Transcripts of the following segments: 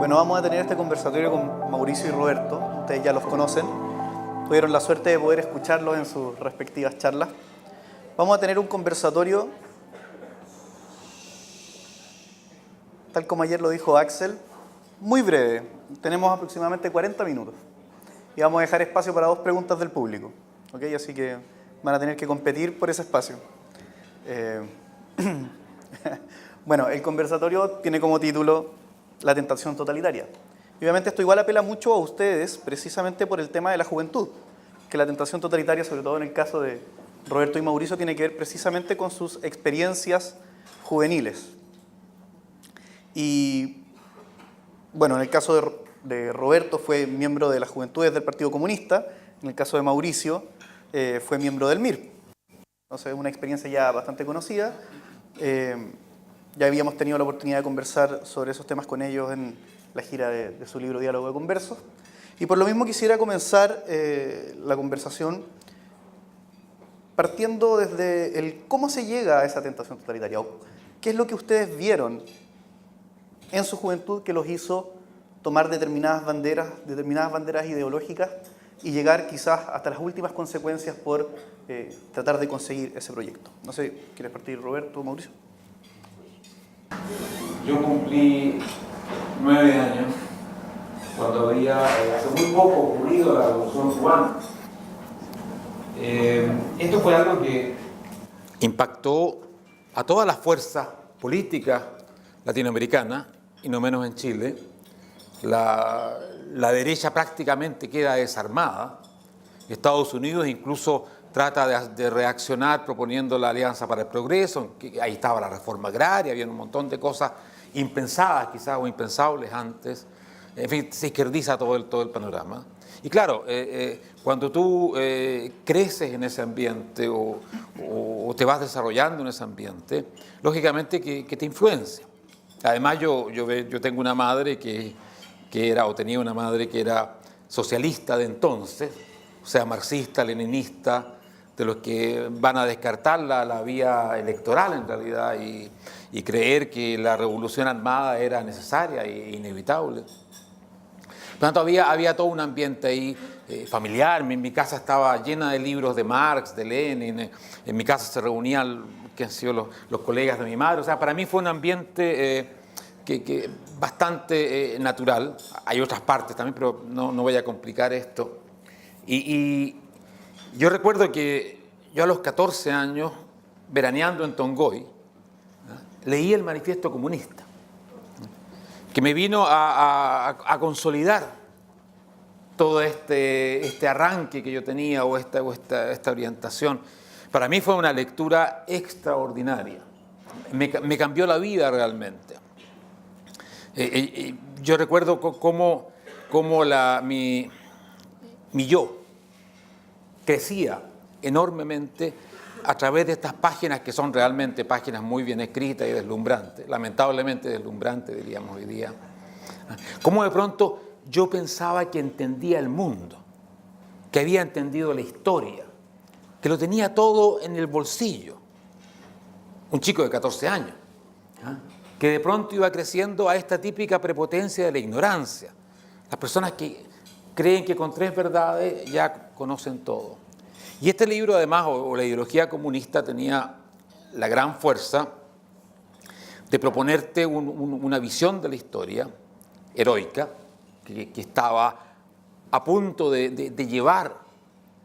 Bueno, vamos a tener este conversatorio con Mauricio y Roberto. Ustedes ya los conocen. Tuvieron la suerte de poder escucharlos en sus respectivas charlas. Vamos a tener un conversatorio, tal como ayer lo dijo Axel, muy breve. Tenemos aproximadamente 40 minutos. Y vamos a dejar espacio para 2 preguntas del público. ¿Ok? Así que van a tener que competir por ese espacio. Bueno, el conversatorio tiene como título La tentación totalitaria. Y obviamente esto igual apela mucho a ustedes, precisamente por el tema de la juventud, que la tentación totalitaria, sobre todo en el caso de Roberto y Mauricio, tiene que ver precisamente con sus experiencias juveniles. Y bueno, en el caso de Roberto fue miembro de las Juventudes del Partido Comunista, en el caso de Mauricio fue miembro del MIR. Entonces es una experiencia ya bastante conocida. Ya habíamos tenido la oportunidad de conversar sobre esos temas con ellos en la gira de su libro Diálogo de Conversos. Y por lo mismo quisiera comenzar la conversación partiendo desde el cómo se llega a esa tentación totalitaria. ¿Qué es lo que ustedes vieron en su juventud que los hizo tomar determinadas banderas ideológicas y llegar quizás hasta las últimas consecuencias por tratar de conseguir ese proyecto? No sé, ¿quieres partir, Roberto o Mauricio? Yo cumplí 9 años cuando había hace muy poco ocurrido la Revolución Cubana. Esto fue algo que impactó a todas las fuerzas políticas latinoamericanas, y no menos en Chile. La derecha prácticamente queda desarmada. Estados Unidos incluso trata de reaccionar proponiendo la Alianza para el Progreso, que ahí estaba la reforma agraria, había un montón de cosas impensadas quizás o impensables antes. En fin, se izquierdiza todo el panorama. Y claro, cuando tú creces en ese ambiente o te vas desarrollando en ese ambiente, lógicamente que te influencia. Además yo tengo una madre que era, o tenía una madre que era socialista de entonces, o sea, marxista, leninista, de los que van a descartar la vía electoral en realidad y creer que la revolución armada era necesaria e inevitable. Por lo tanto, había todo un ambiente ahí familiar. Mi casa estaba llena de libros de Marx, de Lenin. En mi casa se reunían que han sido los colegas de mi madre. O sea, para mí fue un ambiente que bastante natural. Hay otras partes también, pero no voy a complicar esto. Y yo recuerdo que yo a los 14 años, veraneando en Tongoy, leí el Manifiesto Comunista, que me vino a consolidar todo este arranque que yo tenía o esta orientación. Para mí fue una lectura extraordinaria. Me cambió la vida realmente. Yo recuerdo cómo mi yo crecía enormemente a través de estas páginas que son realmente páginas muy bien escritas y deslumbrantes, lamentablemente deslumbrantes diríamos hoy día. Cómo de pronto yo pensaba que entendía el mundo, que había entendido la historia, que lo tenía todo en el bolsillo. Un chico de 14 años, que de pronto iba creciendo a esta típica prepotencia de la ignorancia. Las personas que creen que con 3 verdades ya conocen todo. Y este libro, además, o la ideología comunista, tenía la gran fuerza de proponerte una visión de la historia heroica, que estaba a punto de llevar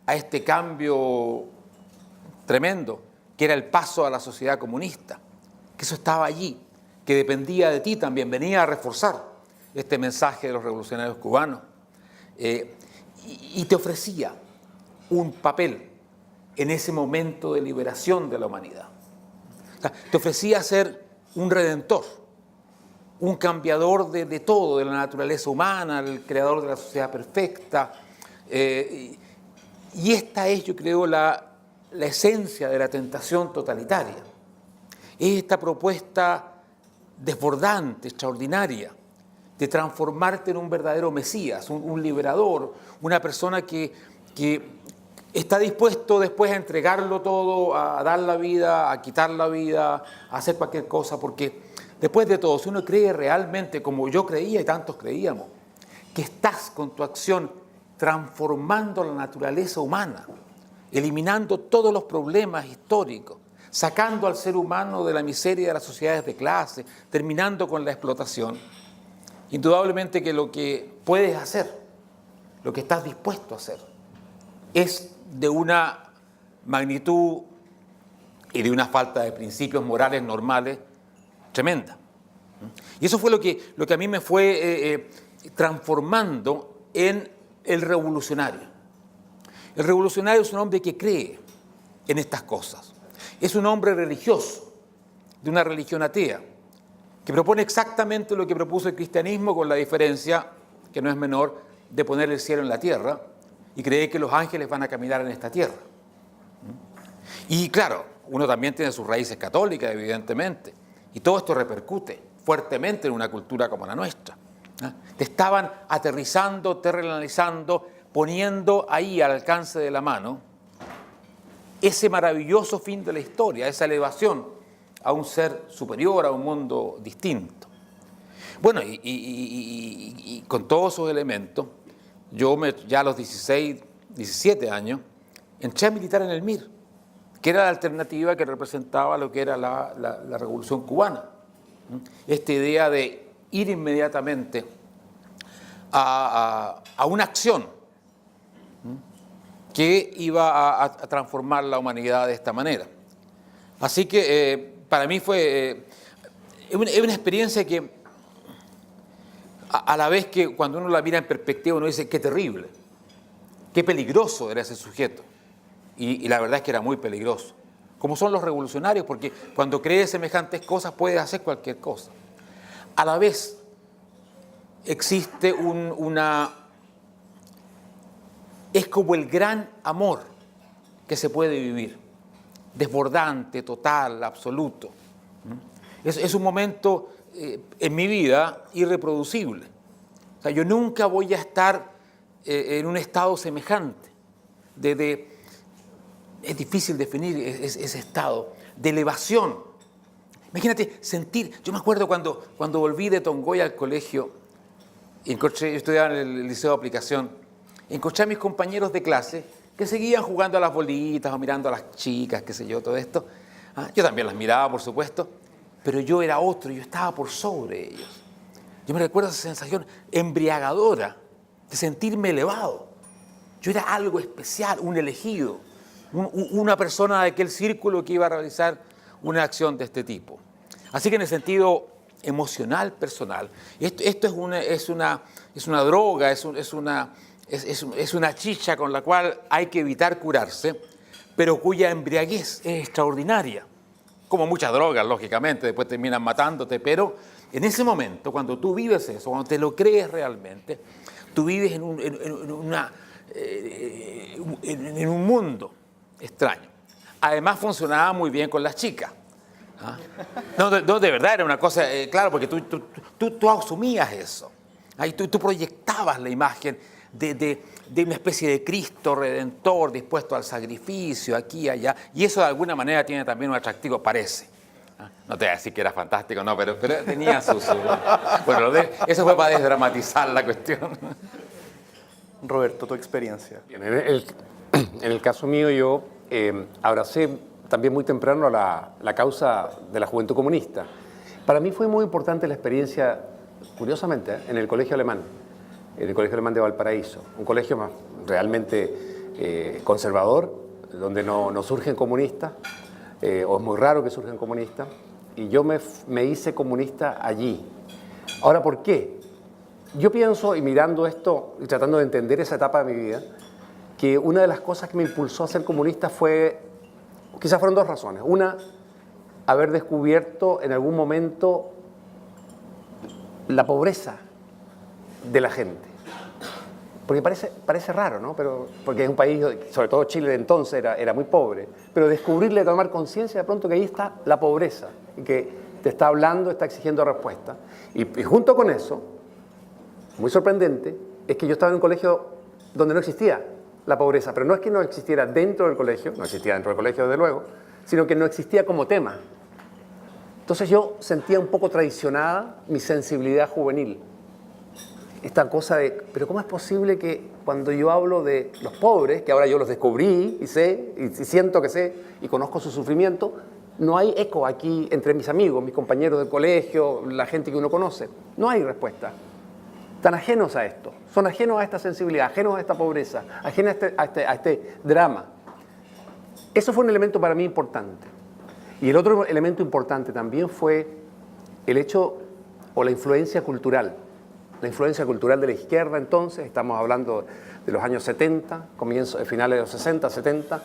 a este cambio tremendo, que era el paso a la sociedad comunista, que eso estaba allí, que dependía de ti también, venía a reforzar este mensaje de los revolucionarios cubanos, y te ofrecía un papel en ese momento de liberación de la humanidad. O sea, te ofrecía ser un redentor, un cambiador de todo, de la naturaleza humana, el creador de la sociedad perfecta. Y esta es, yo creo, la esencia de la tentación totalitaria. Es esta propuesta desbordante, extraordinaria, de transformarte en un verdadero Mesías, un liberador, una persona que está dispuesto después a entregarlo todo, a dar la vida, a quitar la vida, a hacer cualquier cosa, porque Después de todo, si uno cree realmente, como yo creía y tantos creíamos, que estás con tu acción transformando la naturaleza humana, eliminando todos los problemas históricos, sacando al ser humano de la miseria de las sociedades de clase, terminando con la explotación, indudablemente que lo que puedes hacer, lo que estás dispuesto a hacer, es de una magnitud y de una falta de principios morales normales tremenda. Y eso fue lo que a mí me fue transformando en el revolucionario. El revolucionario es un hombre que cree en estas cosas. Es un hombre religioso, de una religión atea, que propone exactamente lo que propuso el cristianismo, con la diferencia, que no es menor, de poner el cielo en la tierra y cree que los ángeles van a caminar en esta tierra. Y claro, uno también tiene sus raíces católicas, evidentemente, y todo esto repercute fuertemente en una cultura como la nuestra. Te estaban aterrizando, terrenalizando, poniendo ahí al alcance de la mano ese maravilloso fin de la historia, esa elevación a un ser superior, a un mundo distinto. Bueno, y con todos esos elementos, yo ya a los 16, 17 años, entré a militar en el MIR, que era la alternativa que representaba lo que era la Revolución Cubana. Esta idea de ir inmediatamente a una acción que iba a transformar la humanidad de esta manera. Así que para mí fue una experiencia que a la vez que cuando uno la mira en perspectiva uno dice qué terrible, qué peligroso era ese sujeto. Y la verdad es que era muy peligroso. Como son los revolucionarios, porque cuando crees semejantes cosas puedes hacer cualquier cosa. A la vez existe es como el gran amor que se puede vivir, desbordante, total, absoluto. Es un momento en mi vida irreproducible. O sea, yo nunca voy a estar en un estado semejante. Es difícil definir ese estado de elevación. Imagínate sentir, yo me acuerdo cuando volví de Tongoy al colegio, yo estudiaba en el Liceo de Aplicación, encontré a mis compañeros de clase que seguían jugando a las bolitas o mirando a las chicas, qué sé yo, todo esto. Yo también las miraba, por supuesto, pero yo era otro, yo estaba por sobre ellos. Yo me recuerdo esa sensación embriagadora de sentirme elevado. Yo era algo especial, un elegido, una persona de aquel círculo que iba a realizar una acción de este tipo. Así que en el sentido emocional, personal, esto es una droga, es una chicha con la cual hay que evitar curarse, pero cuya embriaguez es extraordinaria. Como muchas drogas, lógicamente, después terminan matándote, pero en ese momento, cuando tú vives eso, cuando te lo crees realmente, tú vives en un mundo extraño. Además funcionaba muy bien con las chicas. No, de verdad era una cosa, claro, porque tú asumías eso. Ahí tú proyectabas la imagen de una especie de Cristo redentor dispuesto al sacrificio aquí y allá, y eso de alguna manera tiene también un atractivo, parece. No te voy a decir que era fantástico, no, pero tenía su... Bueno, eso fue para desdramatizar la cuestión. Roberto, tu experiencia. Bien, en el caso mío yo abracé también muy temprano la causa de la Juventud Comunista. Para mí fue muy importante la experiencia, curiosamente, en el Colegio Alemán, en el Colegio Alemán de Valparaíso, un colegio más realmente conservador, donde no surgen comunistas, o es muy raro que surjan comunistas, y yo me hice comunista allí. Ahora, ¿por qué? Yo pienso, y mirando esto, y tratando de entender esa etapa de mi vida, que una de las cosas que me impulsó a ser comunista quizás fueron dos razones. Una, haber descubierto en algún momento la pobreza de la gente. Porque parece raro, ¿no? Porque es un país, sobre todo Chile de entonces, era muy pobre. Pero descubrirle, tomar conciencia de pronto que ahí está la pobreza y que te está hablando, está exigiendo respuesta. Y junto con eso, muy sorprendente, es que yo estaba en un colegio donde no existía la pobreza. Pero no es que no existiera dentro del colegio, no existía dentro del colegio desde luego, sino que no existía como tema. Entonces yo sentía un poco traicionada mi sensibilidad juvenil. Esta cosa de, pero ¿cómo es posible que cuando yo hablo de los pobres, que ahora yo los descubrí y sé, y siento que sé, y conozco su sufrimiento, no hay eco aquí entre mis amigos, mis compañeros del colegio, la gente que uno conoce? No hay respuesta. Están ajenos a esto, son ajenos a esta sensibilidad, ajenos a esta pobreza, ajenos a este drama. Eso fue un elemento para mí importante. Y el otro elemento importante también fue el hecho o la influencia cultural. La influencia cultural de la izquierda entonces, estamos hablando de los años 70, finales de los 60, 70,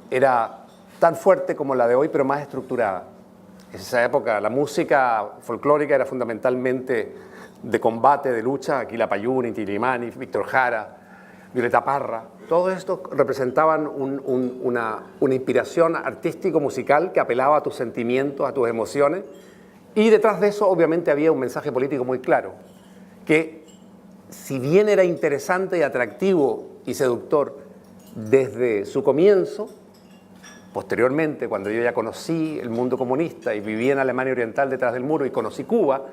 era tan fuerte como la de hoy, pero más estructurada. En esa época la música folclórica era fundamentalmente de combate, de lucha. Aquí Quilapayún, Inti Illimani, Víctor Jara, Violeta Parra. Todo esto representaban una inspiración artístico-musical que apelaba a tus sentimientos, a tus emociones. Y detrás de eso, obviamente, había un mensaje político muy claro, que si bien era interesante y atractivo y seductor desde su comienzo, posteriormente, cuando yo ya conocí el mundo comunista y viví en Alemania Oriental detrás del muro y conocí Cuba,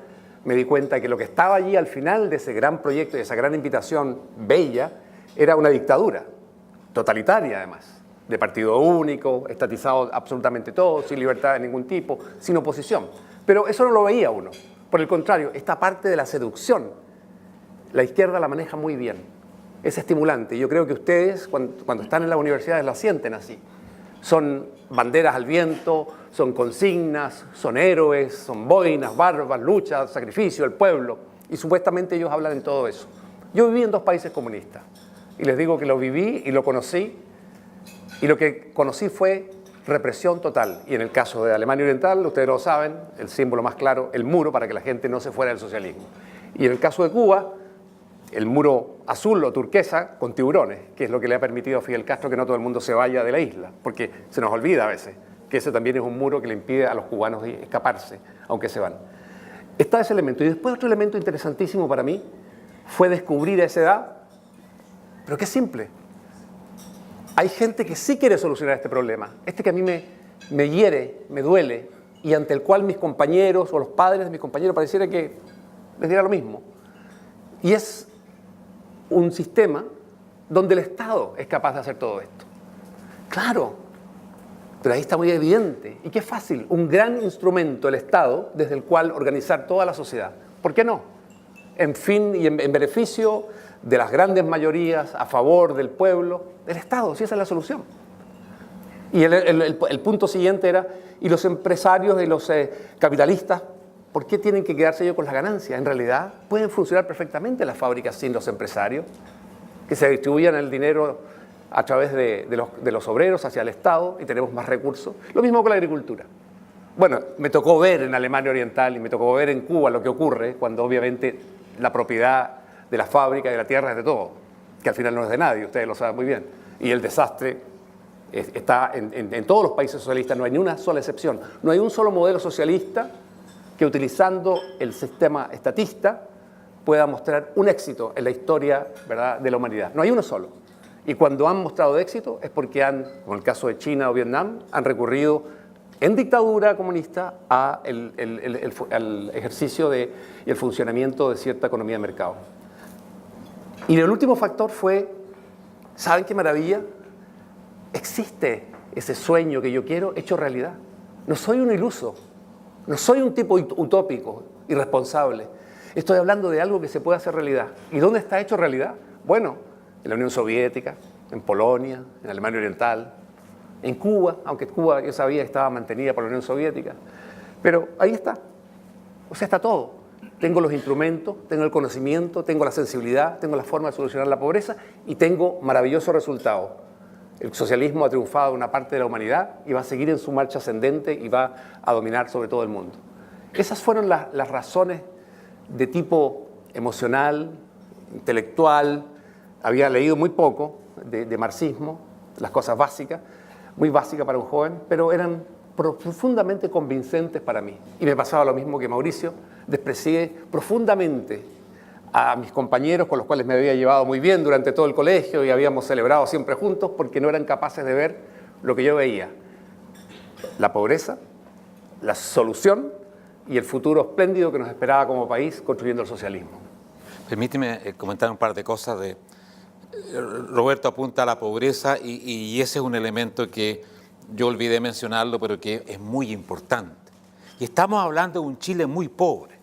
me di cuenta que lo que estaba allí al final de ese gran proyecto y de esa gran invitación bella era una dictadura, totalitaria además, de partido único, estatizado absolutamente todo, sin libertad de ningún tipo, sin oposición. Pero eso no lo veía uno. Por el contrario, esta parte de la seducción, la izquierda la maneja muy bien. Es estimulante. Yo creo que ustedes, cuando están en las universidades, la sienten así. Son banderas al viento, son consignas, son héroes, son boinas, barbas, luchas, sacrificio, el pueblo. Y supuestamente ellos hablan en todo eso. Yo viví en 2 países comunistas. Y les digo que lo viví y lo conocí. Y lo que conocí fue represión total. Y en el caso de Alemania Oriental, ustedes lo saben, el símbolo más claro, el muro para que la gente no se fuera del socialismo. Y en el caso de Cuba, el muro azul o turquesa con tiburones, que es lo que le ha permitido a Fidel Castro que no todo el mundo se vaya de la isla, porque se nos olvida a veces que ese también es un muro que le impide a los cubanos escaparse, aunque se van. Está ese elemento. Y después otro elemento interesantísimo para mí fue descubrir a esa edad, pero que es simple. Hay gente que sí quiere solucionar este problema, que a mí me hiere, me duele, y ante el cual mis compañeros o los padres de mis compañeros pareciera que les diera lo mismo. Y es un sistema donde el Estado es capaz de hacer todo esto. Claro, pero ahí está muy evidente. Y qué fácil, un gran instrumento, el Estado, desde el cual organizar toda la sociedad. ¿Por qué no? En fin y en beneficio de las grandes mayorías, a favor del pueblo, del Estado, si esa es la solución. Y el punto siguiente era, ¿y los empresarios y los capitalistas, por qué tienen que quedarse ellos con las ganancias? En realidad, pueden funcionar perfectamente las fábricas sin los empresarios, que se distribuyan el dinero a través de los obreros hacia el Estado y tenemos más recursos. Lo mismo con la agricultura. Bueno, me tocó ver en Alemania Oriental y me tocó ver en Cuba lo que ocurre cuando obviamente la propiedad de la fábrica y de la tierra es de todo, que al final no es de nadie, ustedes lo saben muy bien. Y el desastre está en todos los países socialistas, no hay ni una sola excepción. No hay un solo modelo socialista que utilizando el sistema estatista pueda mostrar un éxito en la historia, ¿verdad?, de la humanidad. No hay uno solo. Y cuando han mostrado éxito es porque han, como en el caso de China o Vietnam, han recurrido en dictadura comunista al ejercicio y el funcionamiento de cierta economía de mercado. Y el último factor fue, ¿saben qué maravilla? Existe ese sueño que yo quiero hecho realidad. No soy un iluso, no soy un tipo utópico, irresponsable. Estoy hablando de algo que se puede hacer realidad. ¿Y dónde está hecho realidad? Bueno, en la Unión Soviética, en Polonia, en Alemania Oriental, en Cuba, aunque Cuba yo sabía que estaba mantenida por la Unión Soviética. Pero ahí está. O sea, está todo. Tengo los instrumentos, tengo el conocimiento, tengo la sensibilidad, tengo la forma de solucionar la pobreza y tengo maravillosos resultados. El socialismo ha triunfado en una parte de la humanidad y va a seguir en su marcha ascendente y va a dominar sobre todo el mundo. Esas fueron las razones de tipo emocional, intelectual. Había leído muy poco de marxismo, las cosas básicas, muy básicas para un joven, pero eran profundamente convincentes para mí. Y me pasaba lo mismo que Mauricio, desprecié profundamente a mis compañeros con los cuales me había llevado muy bien durante todo el colegio y habíamos celebrado siempre juntos porque no eran capaces de ver lo que yo veía. La pobreza, la solución y el futuro espléndido que nos esperaba como país construyendo el socialismo. Permíteme comentar un par de cosas. Roberto apunta a la pobreza y ese es un elemento que yo olvidé mencionarlo, pero que es muy importante. Y estamos hablando de un Chile muy pobre,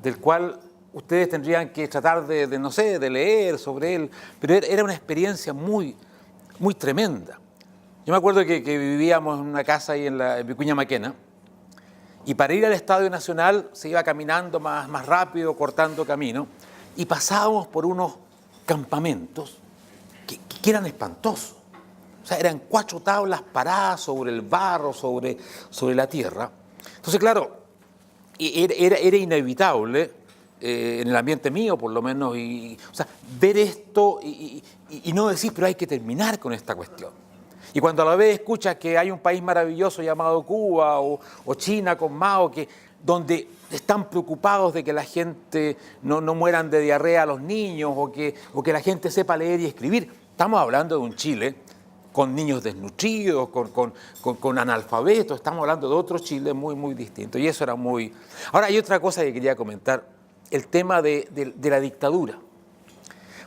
del cual ustedes tendrían que tratar no sé, de leer sobre él, pero era una experiencia muy, muy tremenda. Yo me acuerdo que vivíamos en una casa ahí en Vicuña Maquena, y para ir al Estadio Nacional se iba caminando más rápido, cortando camino, y pasábamos por unos campamentos que eran espantosos. O sea, eran 4 tablas paradas sobre el barro, sobre la tierra. Entonces, claro, era inevitable, en el ambiente mío por lo menos, o sea, ver esto y no decir, pero hay que terminar con esta cuestión. Y cuando a la vez escuchas que hay un país maravilloso llamado Cuba o China con Mao, donde están preocupados de que la gente no mueran de diarrea a los niños o que la gente sepa leer y escribir. Estamos hablando de un Chile con niños desnutridos, con analfabetos, estamos hablando de otro Chile muy, muy distinto. Y eso era muy... Ahora, hay otra cosa que quería comentar, el tema de la dictadura.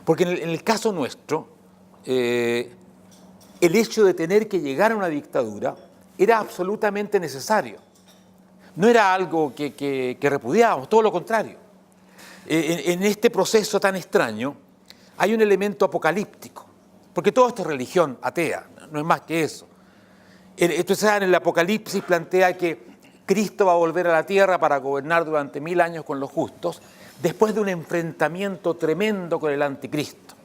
Porque en el caso nuestro, el hecho de tener que llegar a una dictadura era absolutamente necesario. No era algo que repudiábamos, todo lo contrario. En este proceso tan extraño hay un elemento apocalíptico, porque todo esto es religión atea, no es más que eso. Entonces, en el Apocalipsis plantea que Cristo va a volver a la tierra para gobernar durante 1000 años con los justos, después de un enfrentamiento tremendo con el anticristo.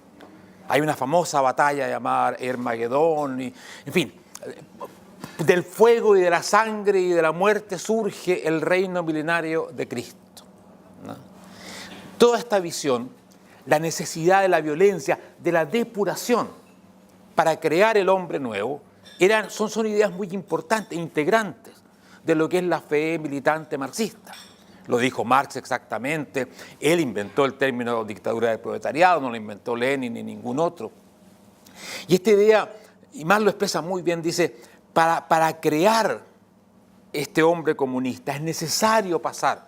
Hay una famosa batalla llamada Hermagedón, en fin, del fuego y de la sangre y de la muerte surge el reino milenario de Cristo, ¿no? Toda esta visión, la necesidad de la violencia, de la depuración para crear el hombre nuevo, son ideas muy importantes, integrantes de lo que es la fe militante marxista. Lo dijo Marx exactamente, él inventó el término dictadura del proletariado, no lo inventó Lenin ni ningún otro. Y esta idea, y Marx lo expresa muy bien, dice, para crear este hombre comunista es necesario pasar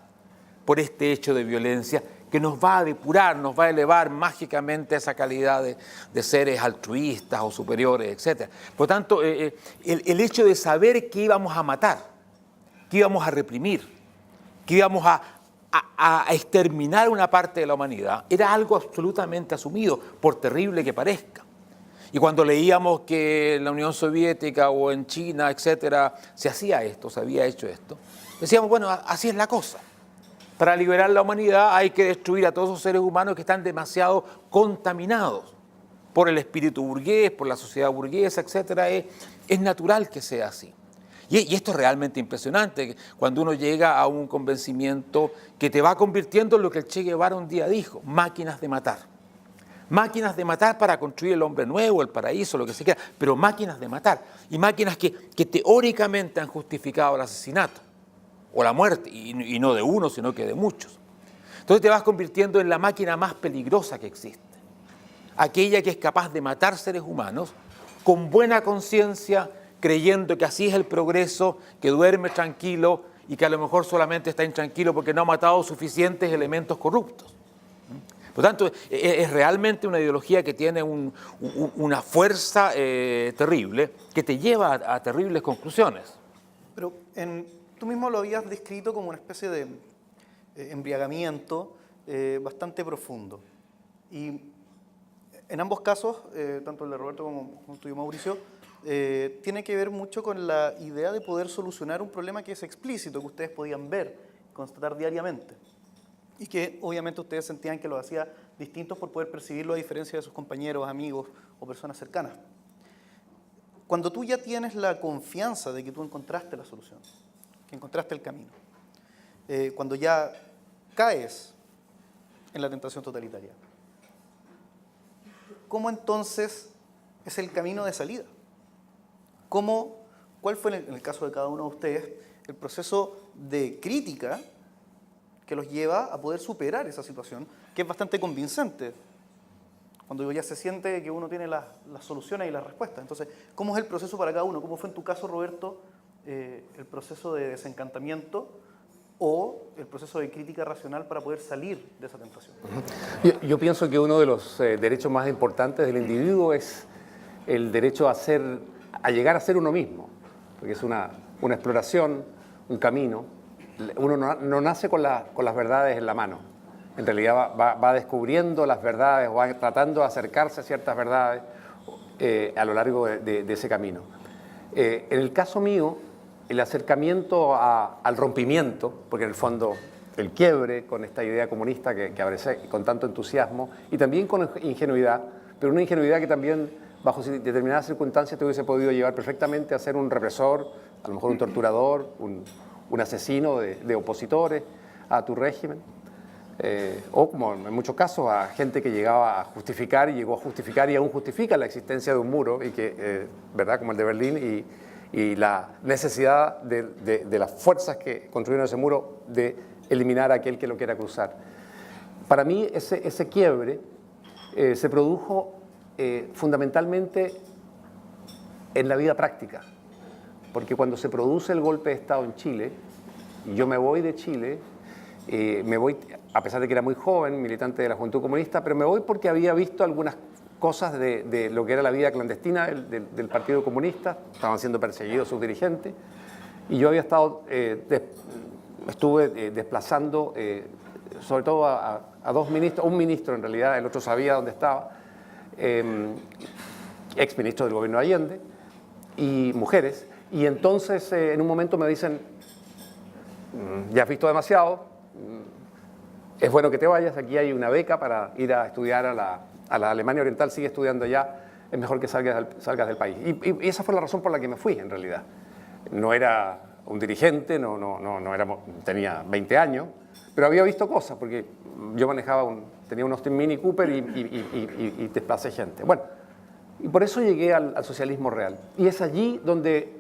por este hecho de violencia que nos va a depurar, nos va a elevar mágicamente a esa calidad de seres altruistas o superiores, etc. Por lo tanto, el hecho de saber que íbamos a matar, que íbamos a reprimir, que íbamos a exterminar una parte de la humanidad, era algo absolutamente asumido, por terrible que parezca. Y cuando leíamos que en la Unión Soviética o en China, etcétera, se hacía esto, se había hecho esto, decíamos, bueno, así es la cosa. Para liberar la humanidad hay que destruir a todos esos seres humanos que están demasiado contaminados por el espíritu burgués, por la sociedad burguesa, etcétera. Es natural que sea así. Y esto es realmente impresionante, cuando uno llega a un convencimiento que te va convirtiendo en lo que el Che Guevara un día dijo, máquinas de matar. Máquinas de matar para construir el hombre nuevo, el paraíso, lo que se quiera, pero máquinas de matar. Y máquinas que teóricamente han justificado el asesinato o la muerte, y no de uno, sino que de muchos. Entonces te vas convirtiendo en la máquina más peligrosa que existe. Aquella que es capaz de matar seres humanos con buena conciencia, creyendo que así es el progreso, que duerme tranquilo y que a lo mejor solamente está intranquilo porque no ha matado suficientes elementos corruptos. Por lo tanto, es realmente una ideología que tiene una fuerza terrible que te lleva a terribles conclusiones. Pero tú mismo lo habías descrito como una especie de embriagamiento bastante profundo. Y en ambos casos, tanto el de Roberto como el tuyo, Mauricio, tiene que ver mucho con la idea de poder solucionar un problema que es explícito, que ustedes podían ver, constatar diariamente. Y que obviamente ustedes sentían que los hacía distintos por poder percibirlo a diferencia de sus compañeros, amigos o personas cercanas. Cuando tú ya tienes la confianza de que tú encontraste la solución, que encontraste el camino, cuando ya caes en la tentación totalitaria, ¿cómo entonces es el camino de salida? ¿Cuál fue en el caso de cada uno de ustedes el proceso de crítica que los lleva a poder superar esa situación, que es bastante convincente, cuando ya se siente que uno tiene las soluciones y las respuestas? Entonces, ¿cómo es el proceso para cada uno? ¿Cómo fue en tu caso, Roberto, el proceso de desencantamiento o el proceso de crítica racional para poder salir de esa tentación. Yo pienso que uno de los derechos más importantes del individuo es el derecho a llegar a ser uno mismo, porque es una exploración, un camino. Uno no nace con las verdades en la mano. En realidad va descubriendo las verdades, va tratando de acercarse a ciertas verdades a lo largo de ese camino. En el caso mío, el acercamiento al rompimiento, porque en el fondo el quiebre con esta idea comunista que abracé con tanto entusiasmo y también con ingenuidad, pero una ingenuidad que también bajo determinadas circunstancias te hubiese podido llevar perfectamente a ser un represor, a lo mejor un torturador, un asesino de opositores a tu régimen. O como en muchos casos a gente que llegaba a justificar y llegó a justificar y aún justifica la existencia de un muro, y que, ¿verdad? Como el de Berlín, y la necesidad de las fuerzas que construyeron ese muro de eliminar a aquel que lo quiera cruzar. Para mí ese quiebre se produjo fundamentalmente en la vida práctica, porque cuando se produce el golpe de Estado en Chile, y yo me voy de Chile, me voy, a pesar de que era muy joven, militante de la Juventud Comunista, pero me voy porque había visto algunas cosas de lo que era la vida clandestina del Partido Comunista. Estaban siendo perseguidos sus dirigentes, y yo había estado, estuve desplazando sobre todo a dos ministros, un ministro en realidad, el otro sabía dónde estaba, ex ministro del gobierno de Allende, y mujeres, y entonces en un momento me dicen: ya has visto demasiado, es bueno que te vayas, aquí hay una beca para ir a estudiar a la Alemania Oriental, sigue estudiando allá, es mejor que salgas del país. Y esa fue la razón por la que me fui, en realidad. No era un dirigente, tenía 20 años, pero había visto cosas, porque yo tenía un Austin Mini Cooper y desplacé gente. Bueno, y por eso llegué al socialismo real. Y es allí donde,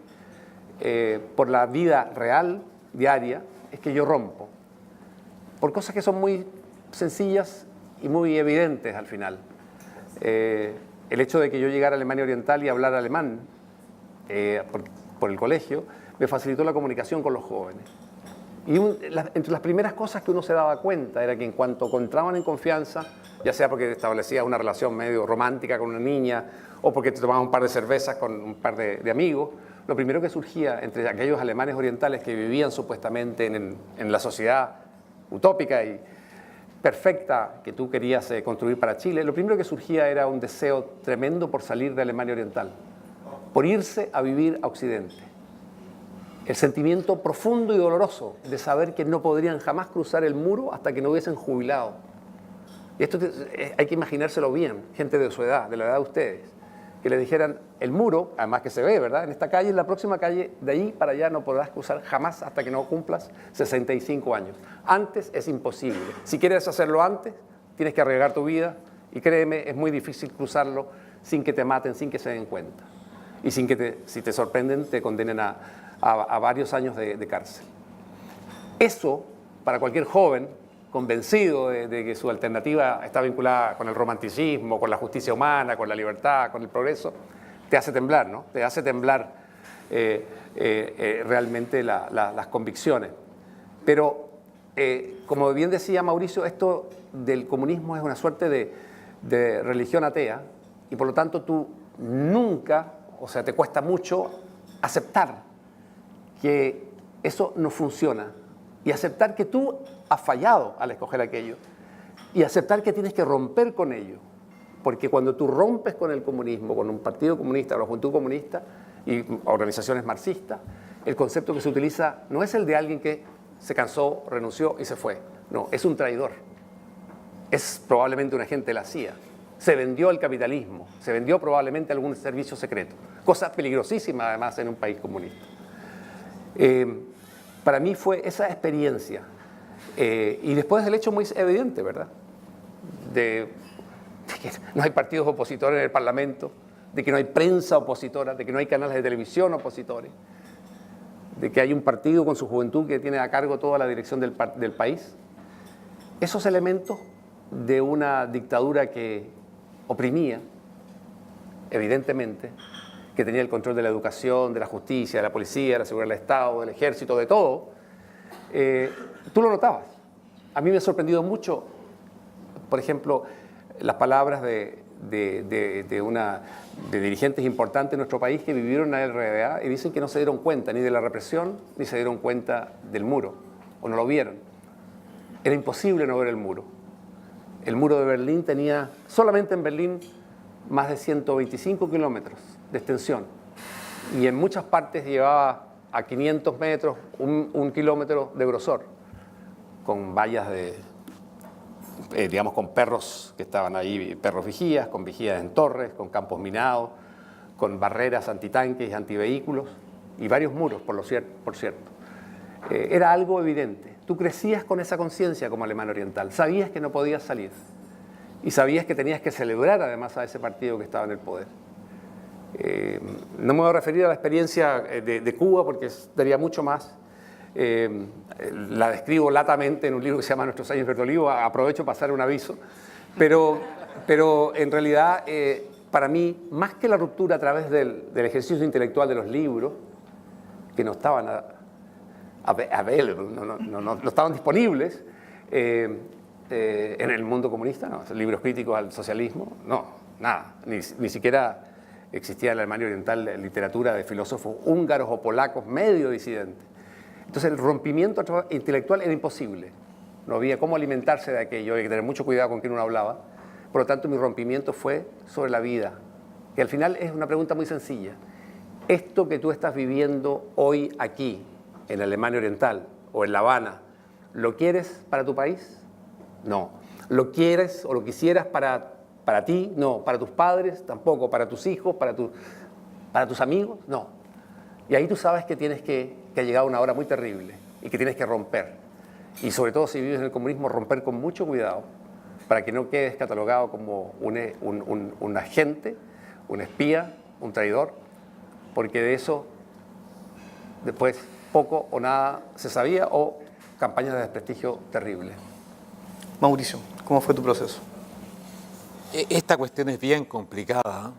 por la vida real, diaria, es que yo rompo. Por cosas que son muy sencillas y muy evidentes al final. El hecho de que yo llegara a Alemania Oriental y hablar alemán por el colegio me facilitó la comunicación con los jóvenes. Y entre las primeras cosas que uno se daba cuenta era que en cuanto entraban en confianza, ya sea porque establecías una relación medio romántica con una niña o porque te tomabas un par de cervezas con un par de amigos, lo primero que surgía entre aquellos alemanes orientales que vivían supuestamente en la sociedad utópica y perfecta que tú querías construir para Chile, lo primero que surgía era un deseo tremendo por salir de Alemania Oriental, por irse a vivir a Occidente. El sentimiento profundo y doloroso de saber que no podrían jamás cruzar el muro hasta que no hubiesen jubilado. Y esto hay que imaginárselo bien, gente de su edad, de la edad de ustedes, que le dijeran: el muro, además que se ve, ¿verdad? En esta calle, en la próxima calle, de ahí para allá no podrás cruzar jamás hasta que no cumplas 65 años. Antes es imposible. Si quieres hacerlo antes, tienes que arriesgar tu vida, y créeme, es muy difícil cruzarlo sin que te maten, sin que se den cuenta. Y sin que si te sorprenden, te condenen a varios años de cárcel. Eso, para cualquier joven convencido de que su alternativa está vinculada con el romanticismo, con la justicia humana, con la libertad, con el progreso, te hace temblar, ¿no? Te hace temblar realmente las convicciones. Pero, como bien decía Mauricio, esto del comunismo es una suerte de religión atea, y por lo tanto tú nunca, o sea, te cuesta mucho aceptar que eso no funciona, y aceptar que tú has fallado al escoger aquello, y aceptar que tienes que romper con ello. Porque cuando tú rompes con el comunismo, con un partido comunista, o la Juventud Comunista y organizaciones marxistas, el concepto que se utiliza no es el de alguien que se cansó, renunció y se fue. No, es un traidor. Es probablemente un agente de la CIA. Se vendió al capitalismo, se vendió probablemente a algún servicio secreto. Cosa peligrosísima, además, en un país comunista. Para mí fue esa experiencia. Y después el hecho muy evidente, ¿verdad? De que no hay partidos opositores en el Parlamento, de que no hay prensa opositora, de que no hay canales de televisión opositores, de que hay un partido con su juventud que tiene a cargo toda la dirección del país. Esos elementos de una dictadura que oprimía, evidentemente, que tenía el control de la educación, de la justicia, de la policía, de la seguridad del Estado, del ejército, de todo, tú lo notabas. A mí me ha sorprendido mucho, por ejemplo, las palabras de dirigentes importantes de nuestro país que vivieron la RDA y dicen que no se dieron cuenta ni de la represión ni se dieron cuenta del muro, o no lo vieron. Era imposible no ver el muro. El muro de Berlín tenía, solamente en Berlín, más de 125 kilómetros de extensión y en muchas partes llevaba a 500 metros, un kilómetro de grosor, con vallas digamos, con perros que estaban ahí, perros vigías, con vigías en torres, con campos minados, con barreras antitanques y antivehículos y varios muros, por cierto. Era algo evidente. Tú crecías con esa conciencia como alemán oriental. Sabías que no podías salir y sabías que tenías que celebrar además a ese partido que estaba en el poder. No me voy a referir a la experiencia de Cuba porque daría mucho más. La describo latamente en un libro que se llama Nuestros años verde olivo. Aprovecho para pasar un aviso. Pero en realidad, para mí, más que la ruptura a través del ejercicio intelectual de los libros, que no estaban no estaban disponibles en el mundo comunista, no, libros críticos al socialismo, no, nada, ni siquiera existía en la Alemania Oriental literatura de filósofos húngaros o polacos medio disidentes. Entonces el rompimiento intelectual era imposible, no había cómo alimentarse de aquello, había que tener mucho cuidado con quién uno hablaba, por lo tanto mi rompimiento fue sobre la vida, que al final es una pregunta muy sencilla. ¿Esto que tú estás viviendo hoy aquí, en Alemania Oriental o en La Habana, lo quieres para tu país? No. ¿Lo quieres o lo quisieras para ti? No. ¿Para tus padres? Tampoco. ¿Para tus hijos? ¿Para tus amigos? No. Y ahí tú sabes que ha llegado una hora muy terrible y que tienes que romper. Y sobre todo si vives en el comunismo, romper con mucho cuidado para que no quedes catalogado como un agente, un espía, un traidor, porque de eso después poco o nada se sabía o campañas de desprestigio terribles. Mauricio, ¿cómo fue tu proceso? Esta cuestión es bien complicada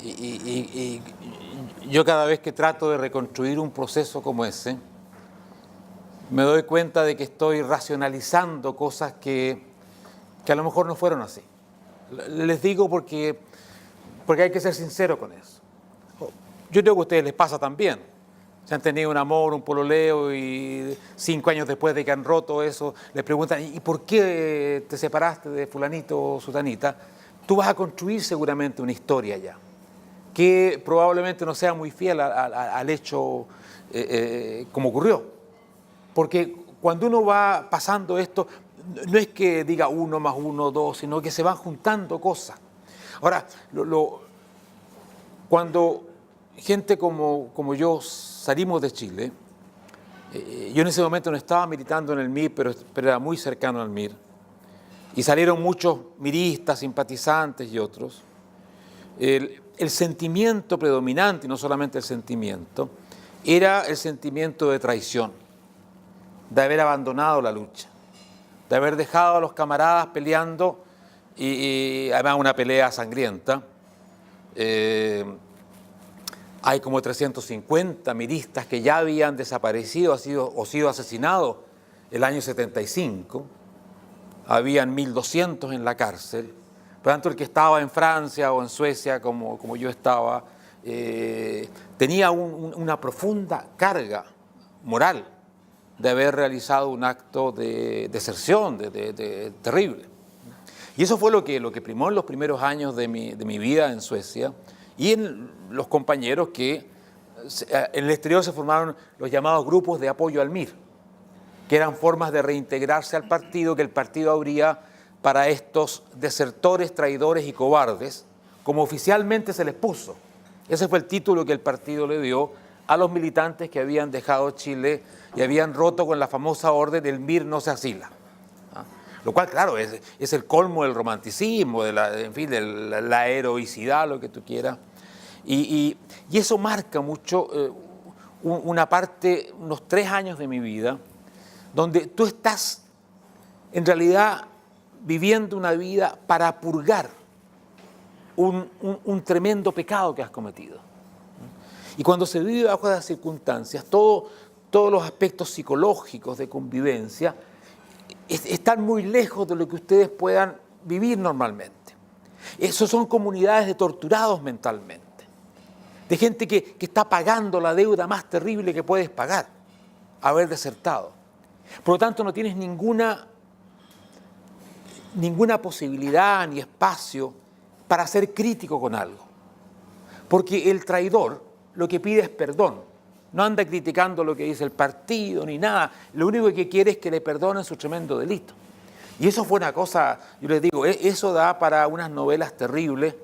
y yo cada vez que trato de reconstruir un proceso como ese, me doy cuenta de que estoy racionalizando cosas que a lo mejor no fueron así. Les digo porque hay que ser sincero con eso. Yo creo que a ustedes les pasa también. Se han tenido un amor, un pololeo y 5 años después de que han roto eso, les preguntan, ¿y por qué te separaste de fulanito o sutanita? Tú vas a construir seguramente una historia ya, que probablemente no sea muy fiel al hecho como ocurrió. Porque cuando uno va pasando esto, no es que diga 1 más 1, 2, sino que se van juntando cosas. Ahora, cuando gente como yo salimos de Chile, yo en ese momento no estaba militando en el MIR, pero era muy cercano al MIR, y salieron muchos miristas, simpatizantes y otros. El sentimiento predominante, y no solamente el sentimiento, era el sentimiento de traición, de haber abandonado la lucha, de haber dejado a los camaradas peleando, y además una pelea sangrienta. Hay como 350 miristas que ya habían desaparecido o sido asesinados el año 75. Habían 1.200 en la cárcel. Por lo tanto, el que estaba en Francia o en Suecia, como yo estaba, tenía una profunda carga moral de haber realizado un acto de deserción terrible. Y eso fue lo que primó en los primeros años de mi vida en Suecia, y en los compañeros que en el exterior se formaron los llamados grupos de apoyo al MIR, que eran formas de reintegrarse al partido que el partido abría para estos desertores, traidores y cobardes, como oficialmente se les puso. Ese fue el título que el partido le dio a los militantes que habían dejado Chile y habían roto con la famosa orden del MIR no se asila. Lo cual, claro, es el colmo del romanticismo, de la heroicidad, lo que tú quieras. Y eso marca mucho una parte, unos 3 años de mi vida, donde tú estás, en realidad, viviendo una vida para purgar un tremendo pecado que has cometido. Y cuando se vive bajo esas circunstancias, todos los aspectos psicológicos de convivencia están muy lejos de lo que ustedes puedan vivir normalmente. Esos son comunidades de torturados mentalmente, de gente que está pagando la deuda más terrible que puedes pagar, haber desertado. Por lo tanto, no tienes ninguna posibilidad ni espacio para ser crítico con algo. Porque el traidor lo que pide es perdón. No anda criticando lo que dice el partido ni nada. Lo único que quiere es que le perdonen su tremendo delito. Y eso fue una cosa, yo les digo, eso da para unas novelas terribles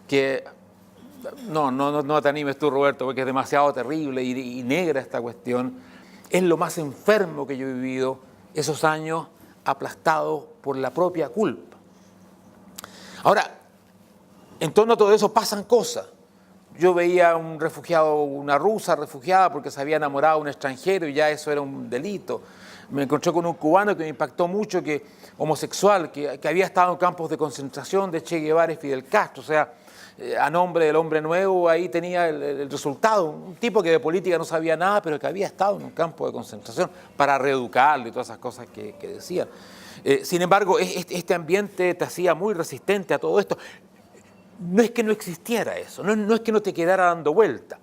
que... No te animes tú, Roberto, porque es demasiado terrible y negra esta cuestión. Es lo más enfermo que yo he vivido esos años aplastado por la propia culpa. Ahora, en torno a todo eso pasan cosas. Yo veía a un refugiado, una rusa refugiada porque se había enamorado de un extranjero y ya eso era un delito. Me encontré con un cubano que me impactó mucho, homosexual, que había estado en campos de concentración de Che Guevara y Fidel Castro. O sea, a nombre del hombre nuevo, ahí tenía el resultado. Un tipo que de política no sabía nada, pero que había estado en un campo de concentración para reeducarlo y todas esas cosas que decían. Sin embargo, este ambiente te hacía muy resistente a todo esto. No es que no existiera eso, no es que no te quedara dando vuelta,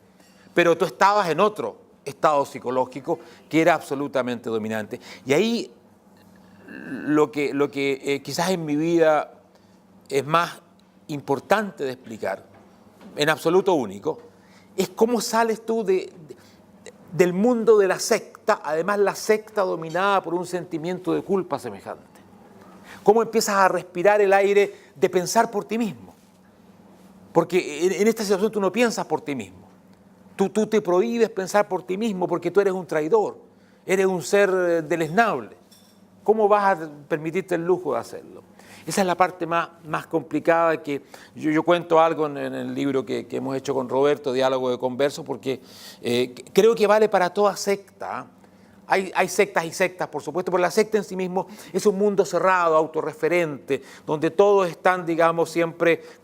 pero tú estabas en otro estado psicológico que era absolutamente dominante. Y ahí lo que quizás en mi vida es más importante de explicar, en absoluto único, es cómo sales tú del mundo de la secta, además la secta dominada por un sentimiento de culpa semejante. Cómo empiezas a respirar el aire de pensar por ti mismo. Porque en esta situación tú no piensas por ti mismo. Tú te prohíbes pensar por ti mismo porque tú eres un traidor, eres un ser deleznable. ¿Cómo vas a permitirte el lujo de hacerlo? Esa es la parte más complicada que yo cuento algo en el libro que hemos hecho con Roberto, Diálogo de Converso, porque creo que vale para toda secta. Hay sectas y sectas, por supuesto, pero la secta en sí mismo es un mundo cerrado, autorreferente, donde todos están, digamos, siempre...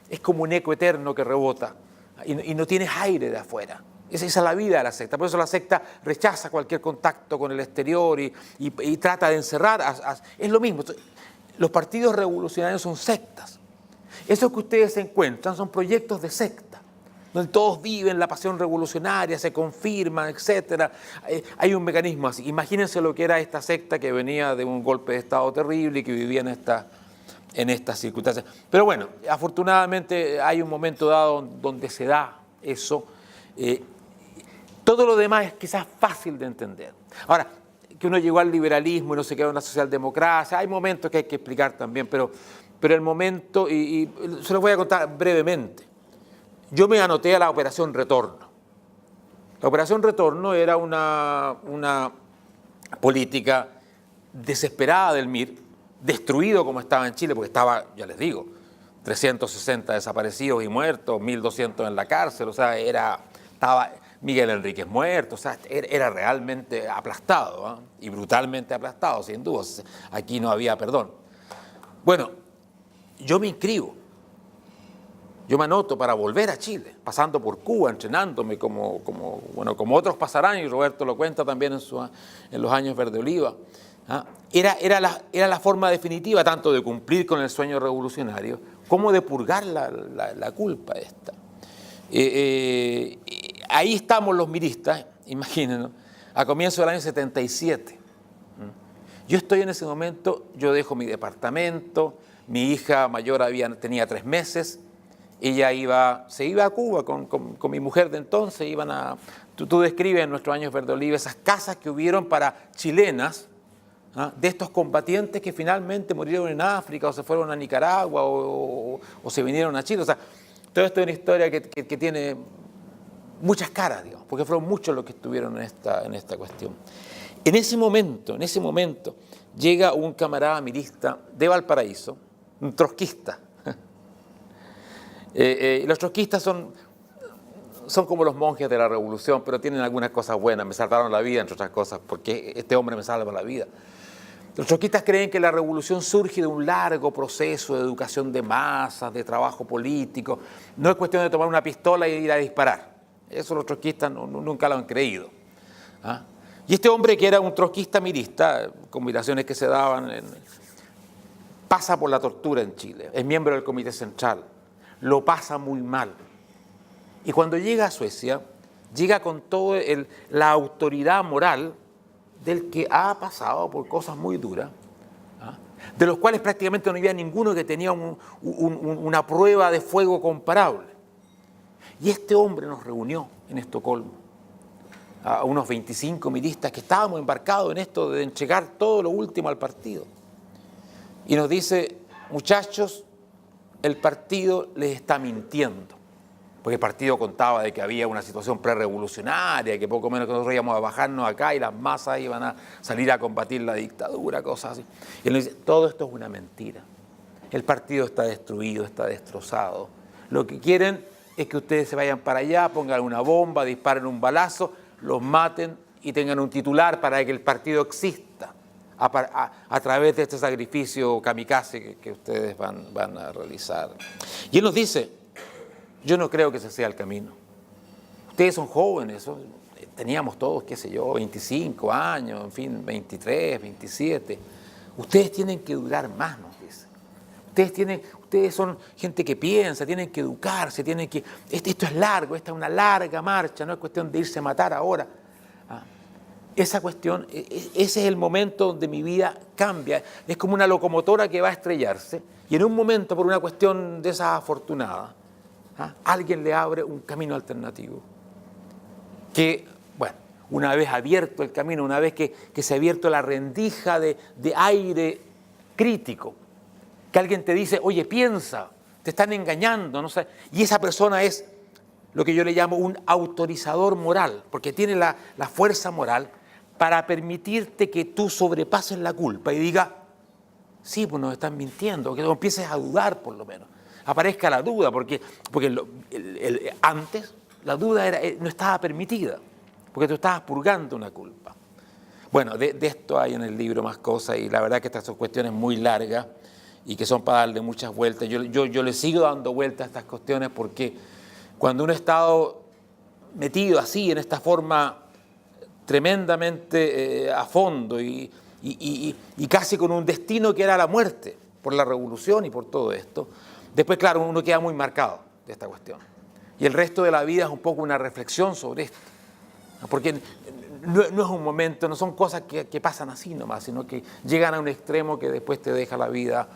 Es como un eco eterno que rebota y no tienes aire de afuera. Esa es la vida de la secta. Por eso la secta rechaza cualquier contacto con el exterior y trata de encerrar. Es lo mismo. Los partidos revolucionarios son sectas. Esos que ustedes encuentran son proyectos de secta, donde todos viven la pasión revolucionaria, se confirman, etc. Hay un mecanismo así. Imagínense lo que era esta secta que venía de un golpe de Estado terrible y que vivía en estas circunstancias. Pero bueno, afortunadamente hay un momento dado donde se da eso. Todo lo demás es quizás fácil de entender. Ahora, que uno llegó al liberalismo y no se quedó en la socialdemocracia, hay momentos que hay que explicar también, pero el momento, y se los voy a contar brevemente. Yo me anoté a la Operación Retorno. La Operación Retorno era una política desesperada del MIR, destruido como estaba en Chile, porque estaba, ya les digo, 360 desaparecidos y muertos, 1.200 en la cárcel, o sea, estaba Miguel Enríquez muerto, o sea, era realmente aplastado, ¿eh? Y brutalmente aplastado, sin duda. Aquí no había perdón. Bueno, yo me inscribo, yo me anoto para volver a Chile, pasando por Cuba, entrenándome como otros pasarán, y Roberto lo cuenta también en los años Verde Oliva. ¿Ah? Era la forma definitiva tanto de cumplir con el sueño revolucionario como de purgar la culpa esta. Ahí estamos los miristas, imagínense, a comienzos del año 77. Yo estoy en ese momento, yo dejo mi departamento, mi hija mayor tenía 3 meses, ella se iba a Cuba con mi mujer de entonces, tú describes en nuestros años Verde Oliva esas casas que hubieron para chilenas, de estos combatientes que finalmente murieron en África o se fueron a Nicaragua o se vinieron a Chile. O sea, todo esto es una historia que tiene muchas caras, digamos, porque fueron muchos los que estuvieron en esta cuestión. En ese momento, llega un camarada mirista de Valparaíso, un trotskista. Los trotskistas son como los monjes de la revolución, pero tienen algunas cosas buenas. Me salvaron la vida, entre otras cosas, porque este hombre me salva la vida. Los trotskistas creen que la revolución surge de un largo proceso de educación de masas, de trabajo político. No es cuestión de tomar una pistola y ir a disparar. Eso los trotskistas nunca lo han creído. ¿Ah? Y este hombre, que era un trotskista mirista, combinaciones que se daban, pasa por la tortura en Chile, es miembro del Comité Central, lo pasa muy mal. Y cuando llega a Suecia, llega con toda la autoridad moral del que ha pasado por cosas muy duras, ¿ah? De los cuales prácticamente no había ninguno que tenía una prueba de fuego comparable. Y este hombre nos reunió en Estocolmo, a unos 25 milistas que estábamos embarcados en esto de entregar todo lo último al partido. Y nos dice: muchachos, el partido les está mintiendo. Porque el partido contaba de que había una situación prerevolucionaria, que poco menos que nosotros íbamos a bajarnos acá y las masas iban a salir a combatir la dictadura, cosas así. Y él nos dice: todo esto es una mentira. El partido está destruido, está destrozado. Lo que quieren es que ustedes se vayan para allá, pongan una bomba, disparen un balazo, los maten y tengan un titular para que el partido exista a través de este sacrificio kamikaze que ustedes van a realizar. Y él nos dice: yo no creo que ese sea el camino. Ustedes son jóvenes, teníamos todos, qué sé yo, 25 años, en fin, 23, 27. Ustedes tienen que durar más, nos dice. Ustedes son gente que piensa, tienen que educarse, esto es largo, esta es una larga marcha, no es cuestión de irse a matar ahora. Esa cuestión, ese es el momento donde mi vida cambia. Es como una locomotora que va a estrellarse y en un momento, por una cuestión desafortunada, alguien le abre un camino alternativo. Que, bueno, una vez abierto el camino, una vez que se ha abierto la rendija de aire crítico, que alguien te dice: oye, piensa, te están engañando, no sé. Y esa persona es lo que yo le llamo un autorizador moral, porque tiene la fuerza moral para permitirte que tú sobrepases la culpa y digas: sí, pues nos están mintiendo, que empieces a dudar por lo menos. Aparezca la duda, porque antes la duda no estaba permitida, porque tú estabas purgando una culpa. Bueno, de esto hay en el libro más cosas, y la verdad que estas son cuestiones muy largas y que son para darle muchas vueltas. Yo le sigo dando vueltas a estas cuestiones porque cuando uno ha estado metido así, en esta forma tremendamente a fondo y casi con un destino que era la muerte por la revolución y por todo esto, después, claro, uno queda muy marcado de esta cuestión. Y el resto de la vida es un poco una reflexión sobre esto. Porque no es un momento, no son cosas que pasan así nomás, sino que llegan a un extremo que después te deja la vida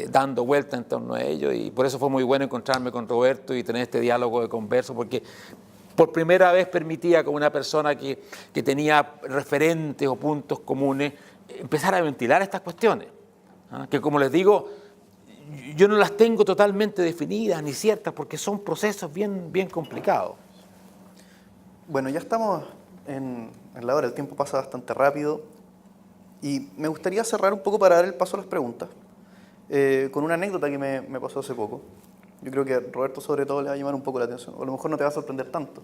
dando vuelta en torno a ello. Y por eso fue muy bueno encontrarme con Roberto y tener este diálogo de converso, porque por primera vez permitía con una persona que tenía referentes o puntos comunes empezar a ventilar estas cuestiones. Que, como les digo, yo no las tengo totalmente definidas ni ciertas porque son procesos bien complicados. Bueno, ya estamos en la hora, el tiempo pasa bastante rápido y me gustaría cerrar un poco para dar el paso a las preguntas con una anécdota que me pasó hace poco. Yo creo que a Roberto sobre todo le va a llamar un poco la atención, o a lo mejor no te va a sorprender tanto.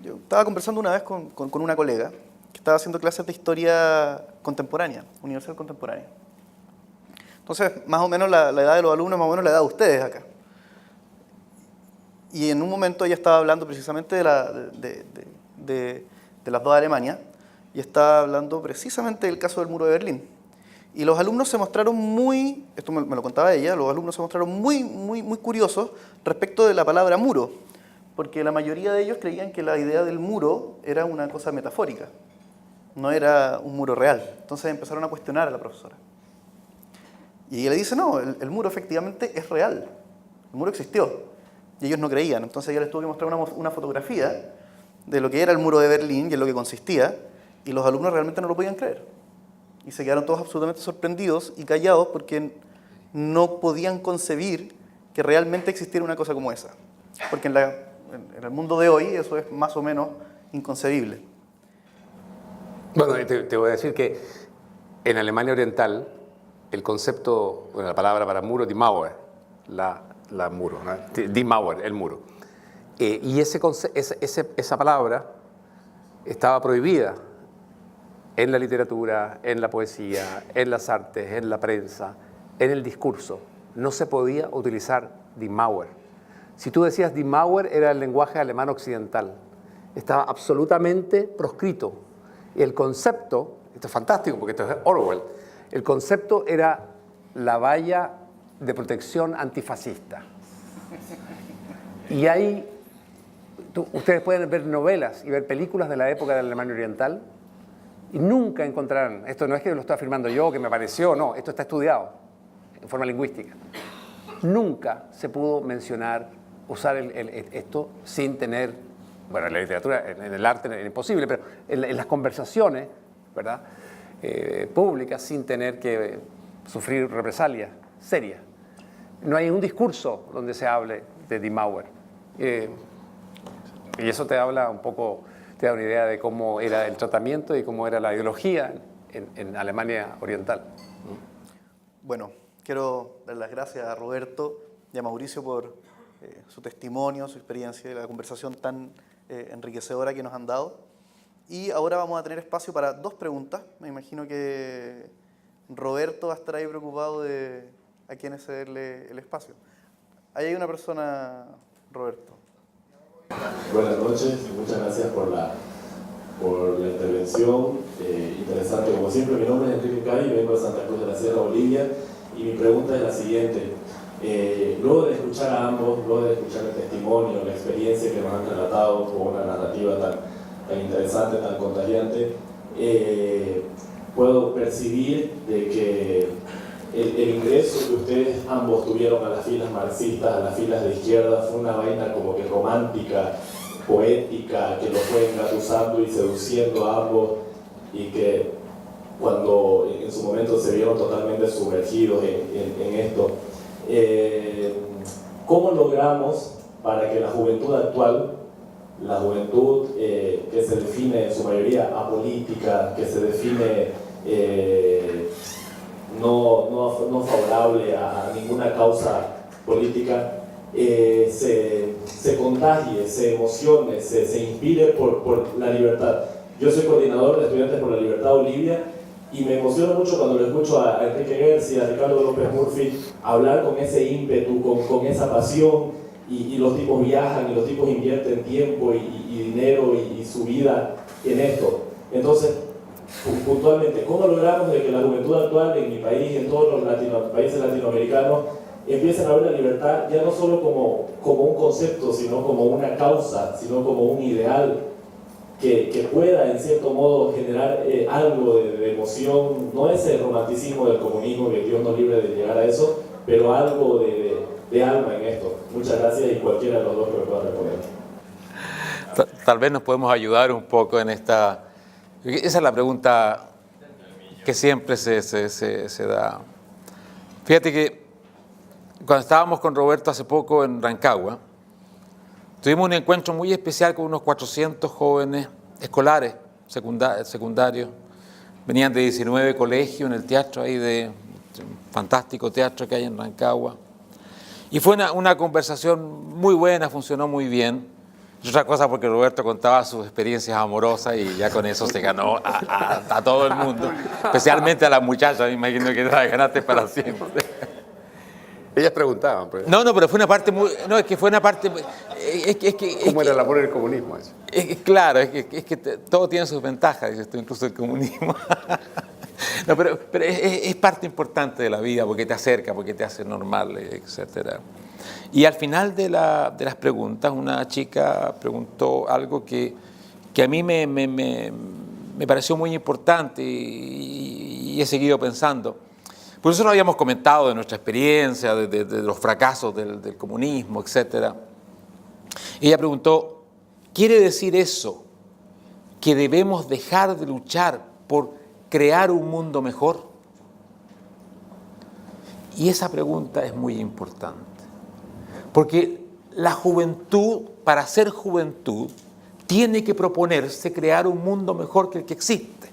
Yo estaba conversando una vez con una colega que estaba haciendo clases de historia contemporánea, universal contemporánea. Entonces, más o menos la edad de los alumnos, más o menos la edad de ustedes acá. Y en un momento ella estaba hablando precisamente de las dos Alemanias y estaba hablando precisamente del caso del muro de Berlín. Y los alumnos se mostraron esto me lo contaba ella, los alumnos se mostraron muy curiosos respecto de la palabra muro, porque la mayoría de ellos creían que la idea del muro era una cosa metafórica, no era un muro real. Entonces empezaron a cuestionar a la profesora. Y ella le dice: no, el muro efectivamente es real, el muro existió. Y ellos no creían. Entonces ella les tuvo que mostrar una fotografía de lo que era el muro de Berlín y en lo que consistía, y los alumnos realmente no lo podían creer. Y se quedaron todos absolutamente sorprendidos y callados porque no podían concebir que realmente existiera una cosa como esa. Porque en el mundo de hoy eso es más o menos inconcebible. Bueno, te voy a decir que en Alemania Oriental el concepto, bueno, la palabra para muro, die Mauer, la muro, ¿no? Die Mauer, el muro. Y esa palabra estaba prohibida en la literatura, en la poesía, en las artes, en la prensa, en el discurso. No se podía utilizar die Mauer. Si tú decías Die Mauer, era el lenguaje alemán occidental. Estaba absolutamente proscrito. Y el concepto, esto es fantástico porque esto es Orwell, el concepto era la valla de protección antifascista. Y ahí, ustedes pueden ver novelas y ver películas de la época de la Alemania Oriental y nunca encontrarán, esto no es que lo estoy afirmando yo, que me pareció, no, esto está estudiado en forma lingüística. Nunca se pudo mencionar, usar esto sin tener, bueno, en la literatura, en el arte es imposible, pero en las conversaciones, ¿verdad?, públicas, sin tener que sufrir represalias serias. No hay un discurso donde se hable de Die Mauer. Y eso te habla un poco, te da una idea de cómo era el tratamiento y cómo era la ideología en Alemania Oriental. Bueno, quiero dar las gracias a Roberto y a Mauricio por su testimonio, su experiencia y la conversación tan enriquecedora que nos han dado. Y ahora vamos a tener espacio para 2 preguntas. Me imagino que Roberto va a estar ahí preocupado de a quién cederle el espacio. Ahí hay una persona, Roberto. Buenas noches, muchas gracias por la intervención. Interesante como siempre. Mi nombre es Enrique Cari, vengo de Santa Cruz de la Sierra, Bolivia, y mi pregunta es la siguiente. Luego de escuchar a ambos, luego de escuchar el testimonio, la experiencia que nos han relatado con una narrativa tan interesante, tan contagiante, puedo percibir de que el ingreso que ustedes ambos tuvieron a las filas marxistas, a las filas de izquierda, fue una vaina como que romántica, poética, que los fue engatusando y seduciendo a ambos, y que cuando en su momento se vieron totalmente sumergidos en esto. ¿Cómo logramos para que la juventud actual, la juventud que se define en su mayoría apolítica, que se define no favorable a ninguna causa política, se contagie, se emocione, se inspire por la libertad? Yo soy coordinador de Estudiantes por la Libertad Bolivia y me emociona mucho cuando lo escucho a Enrique Gersi y a Ricardo López Murphy hablar con ese ímpetu, con esa pasión, y los tipos viajan y los tipos invierten tiempo y dinero y su vida en esto. Entonces, puntualmente, ¿cómo logramos de que la juventud actual en mi país y en todos los países latinoamericanos empiecen a ver la libertad ya no solo como un concepto, sino como una causa, sino como un ideal que pueda en cierto modo generar algo de emoción, no ese romanticismo del comunismo, que Dios nos libre de llegar a eso, pero algo de alma en esto? Muchas gracias, y cualquiera de los dos que me pueda responder. Tal vez nos podemos ayudar un poco en esta... Esa es la pregunta que siempre se da. Fíjate que cuando estábamos con Roberto hace poco en Rancagua, tuvimos un encuentro muy especial con unos 400 jóvenes escolares secundarios. Venían de 19 colegios en el teatro ahí de un fantástico teatro que hay en Rancagua. Y fue una conversación muy buena, funcionó muy bien. Y otra cosa porque Roberto contaba sus experiencias amorosas y ya con eso se ganó a todo el mundo, especialmente a las muchachas, me imagino que las ganaste para siempre. Ellas preguntaban. Pues. No, pero fue una parte muy... No, es que fue una parte... ¿Cómo era el amor en el comunismo eso? Claro, es que todo tiene sus ventajas, dices tú, incluso el comunismo. No, pero es parte importante de la vida porque te acerca, porque te hace normal, etc. Y al final de las preguntas, una chica preguntó algo que a mí me pareció muy importante y he seguido pensando. Por eso lo habíamos comentado de nuestra experiencia, de los fracasos del comunismo, etc. Ella preguntó, ¿quiere decir eso que debemos dejar de luchar por crear un mundo mejor? Y esa pregunta es muy importante, porque la juventud, para ser juventud, tiene que proponerse crear un mundo mejor que el que existe,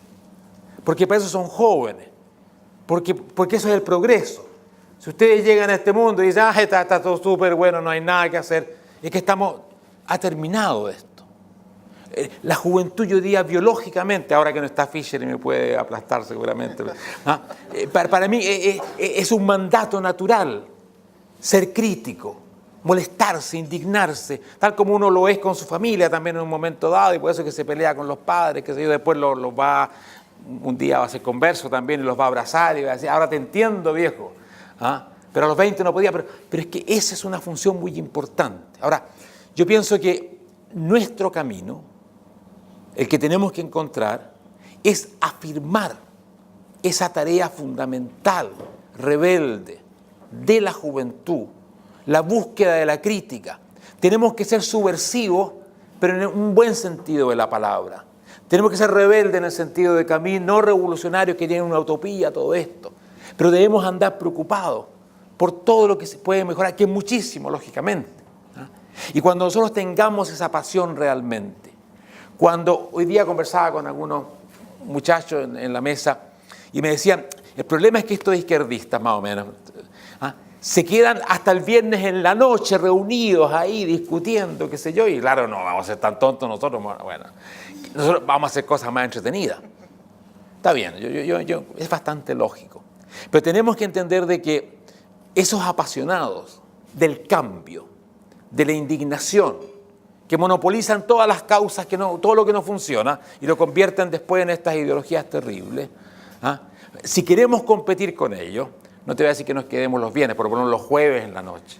porque para eso son jóvenes. Porque eso es el progreso. Si ustedes llegan a este mundo y dicen, está todo súper bueno, no hay nada que hacer, es que ha terminado esto. La juventud, yo diría biológicamente, ahora que no está Fischer y me puede aplastar seguramente, para mí es un mandato natural ser crítico, molestarse, indignarse, tal como uno lo es con su familia también en un momento dado, y por eso es que se pelea con los padres, que después los va, un día va a ser converso también y los va a abrazar y va a decir, ahora te entiendo, viejo. ¿Ah? Pero a los 20 no podía, pero es que esa es una función muy importante. Ahora, yo pienso que nuestro camino, el que tenemos que encontrar, es afirmar esa tarea fundamental, rebelde, de la juventud, la búsqueda de la crítica. Tenemos que ser subversivos, pero en un buen sentido de la palabra. Tenemos que ser rebeldes en el sentido de Camus, no revolucionarios que tienen una utopía, todo esto. Pero debemos andar preocupados por todo lo que se puede mejorar, que es muchísimo, lógicamente. Y cuando nosotros tengamos esa pasión realmente, cuando hoy día conversaba con algunos muchachos en la mesa y me decían, el problema es que estos izquierdistas, más o menos, se quedan hasta el viernes en la noche reunidos ahí discutiendo, qué sé yo, y claro, no vamos a ser tan tontos nosotros, bueno, nosotros vamos a hacer cosas más entretenidas. Está bien, es bastante lógico. Pero tenemos que entender de que esos apasionados del cambio, de la indignación, que monopolizan todas las causas, todo lo que no funciona, y lo convierten después en estas ideologías terribles, si queremos competir con ellos, no te voy a decir que nos quedemos los viernes, por lo menos los jueves en la noche.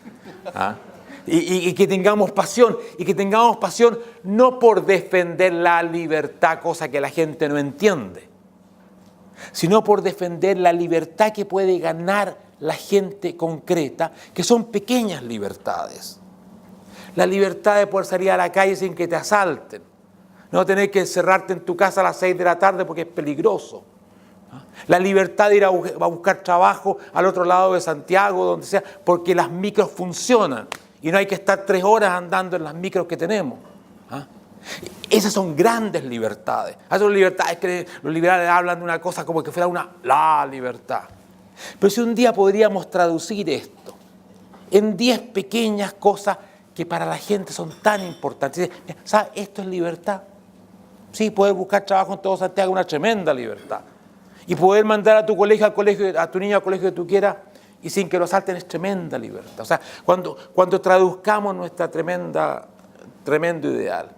Y que tengamos pasión, y que tengamos pasión no por defender la libertad, cosa que la gente no entiende, sino por defender la libertad que puede ganar la gente concreta, que son pequeñas libertades. La libertad de poder salir a la calle sin que te asalten, no tener que encerrarte en tu casa a las 6 de la tarde porque es peligroso. La libertad de ir a buscar trabajo al otro lado de Santiago, donde sea, porque las micros funcionan y no hay que estar 3 horas andando en las micros que tenemos. Esas son grandes libertades. Esas son libertades que los liberales hablan de una cosa como que fuera la libertad. Pero si un día podríamos traducir esto en 10 pequeñas cosas que para la gente son tan importantes. ¿Sabes? Esto es libertad. Sí, poder buscar trabajo en todo Santiago es una tremenda libertad. Y poder mandar a tu colegio, a tu niño al colegio que tú quieras y sin que lo asalten es tremenda libertad. O sea, cuando traduzcamos nuestra tremendo ideal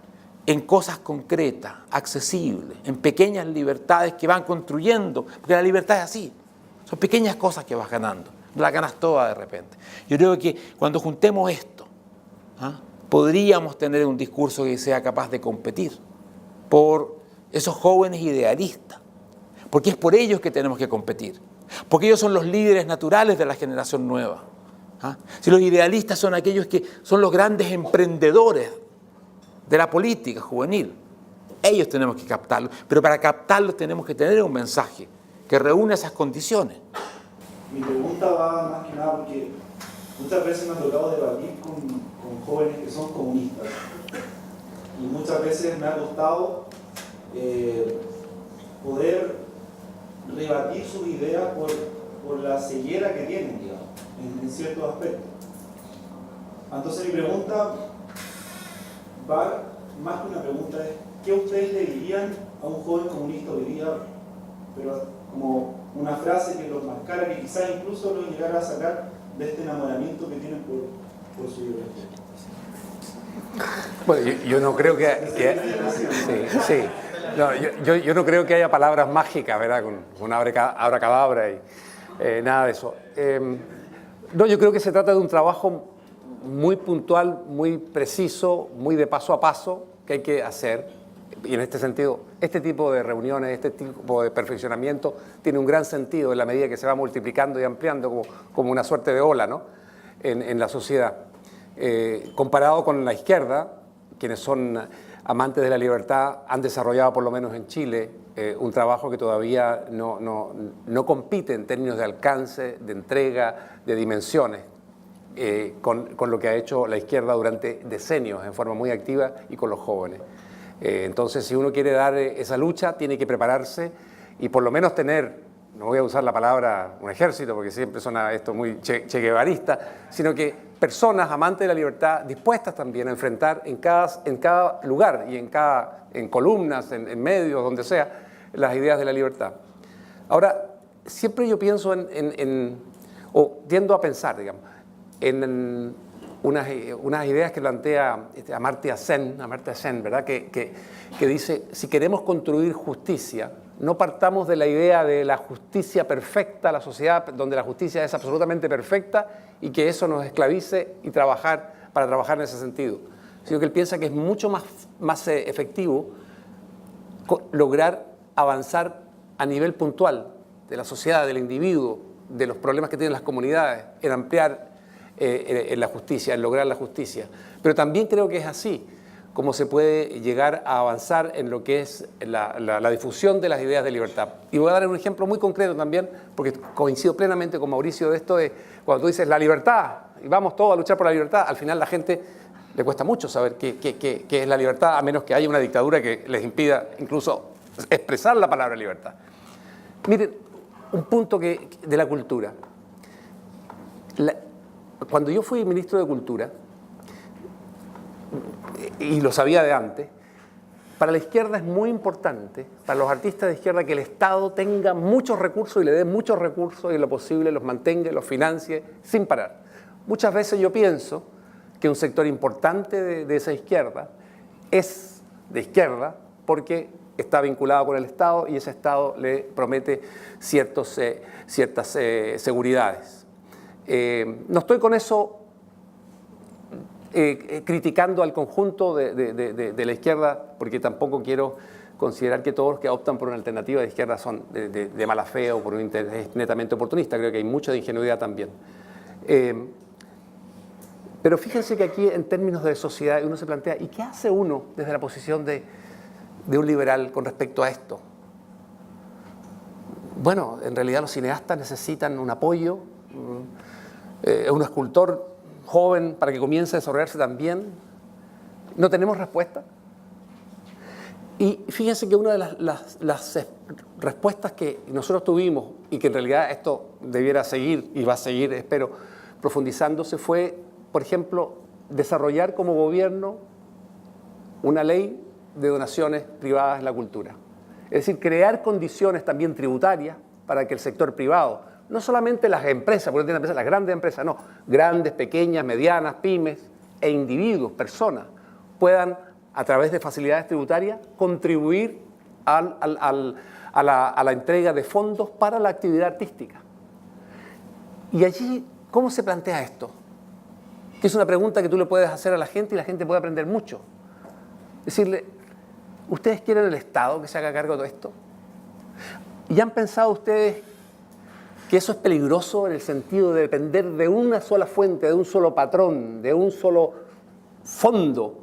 en cosas concretas, accesibles, en pequeñas libertades que van construyendo, porque la libertad es así, son pequeñas cosas que vas ganando, no las ganas todas de repente. Yo creo que cuando juntemos esto, podríamos tener un discurso que sea capaz de competir por esos jóvenes idealistas, porque es por ellos que tenemos que competir, porque ellos son los líderes naturales de la generación nueva. Si los idealistas son aquellos que son los grandes emprendedores de la política juvenil, ellos tenemos que captarlos, pero para captarlos tenemos que tener un mensaje que reúna esas condiciones. Mi pregunta va más que nada porque muchas veces me ha tocado debatir con jóvenes que son comunistas y muchas veces me ha costado poder rebatir sus ideas por la ceguera que tienen, digamos, en ciertos aspectos. Entonces mi pregunta va, más que una pregunta, es ¿qué ustedes le dirían a un joven comunista hoy día, pero como una frase que los marcara, que quizás incluso los llegara a sacar de este enamoramiento que tienen por su ideología? Bueno, yo no creo que sí. No, yo no creo que haya palabras mágicas, ¿verdad? Con abracadabra y nada de eso. No, yo creo que se trata de un trabajo muy puntual, muy preciso, muy de paso a paso que hay que hacer. Y en este sentido, este tipo de reuniones, este tipo de perfeccionamiento tiene un gran sentido en la medida que se va multiplicando y ampliando como una suerte de ola, ¿no? en la sociedad. Comparado con la izquierda, quienes son amantes de la libertad han desarrollado, por lo menos en Chile, un trabajo que todavía no compite en términos de alcance, de entrega, de dimensiones, con lo que ha hecho la izquierda durante decenios en forma muy activa y con los jóvenes. Entonces, si uno quiere dar esa lucha, tiene que prepararse y por lo menos tener, no voy a usar la palabra un ejército porque siempre suena esto muy che guevarista, sino que personas amantes de la libertad dispuestas también a enfrentar en cada lugar y en columnas, en medios, donde sea, las ideas de la libertad. Ahora, siempre yo pienso o tiendo a pensar, digamos, en unas ideas que plantea Amartya Sen, ¿verdad? Que dice, si queremos construir justicia, no partamos de la idea de la justicia perfecta, la sociedad donde la justicia es absolutamente perfecta y que eso nos esclavice y para trabajar en ese sentido, sino que él piensa que es mucho más efectivo lograr avanzar a nivel puntual de la sociedad, del individuo, de los problemas que tienen las comunidades, en ampliar en la justicia, en lograr la justicia. Pero también creo que es así como se puede llegar a avanzar en lo que es la difusión de las ideas de libertad. Y voy a dar un ejemplo muy concreto también, porque coincido plenamente con Mauricio de esto de cuando tú dices la libertad, y vamos todos a luchar por la libertad, al final la gente le cuesta mucho saber qué es la libertad, a menos que haya una dictadura que les impida incluso expresar la palabra libertad. Miren, un punto de la cultura. Cuando yo fui ministro de Cultura, y lo sabía de antes, para la izquierda es muy importante, para los artistas de izquierda, que el Estado tenga muchos recursos y le dé muchos recursos y en lo posible los mantenga y los financie sin parar. Muchas veces yo pienso que un sector importante de esa izquierda es de izquierda porque está vinculado con el Estado y ese Estado le promete ciertas seguridades. No estoy con eso criticando al conjunto de la izquierda, porque tampoco quiero considerar que todos los que optan por una alternativa de izquierda son de mala fe o por un interés netamente oportunista. Creo que hay mucha de ingenuidad también. Pero fíjense que aquí, en términos de sociedad, uno se plantea, ¿y qué hace uno desde la posición de un liberal con respecto a esto? Bueno, en realidad los cineastas necesitan un apoyo, un escultor joven para que comience a desarrollarse también. No tenemos respuesta. Y fíjense que una de las respuestas que nosotros tuvimos, y que en realidad esto debiera seguir, y va a seguir, espero, profundizándose, fue, por ejemplo, desarrollar como gobierno una ley de donaciones privadas en la cultura. Es decir, crear condiciones también tributarias para que el sector privado, no solamente las empresas, porque tienen empresas, las grandes empresas, no, grandes, pequeñas, medianas, pymes e individuos, personas, puedan, a través de facilidades tributarias, contribuir a la entrega de fondos para la actividad artística. Y allí, ¿cómo se plantea esto? Que es una pregunta que tú le puedes hacer a la gente y la gente puede aprender mucho. Decirle, ¿ustedes quieren el Estado que se haga cargo de todo esto? ¿Y han pensado ustedes que eso es peligroso en el sentido de depender de una sola fuente, de un solo patrón, de un solo fondo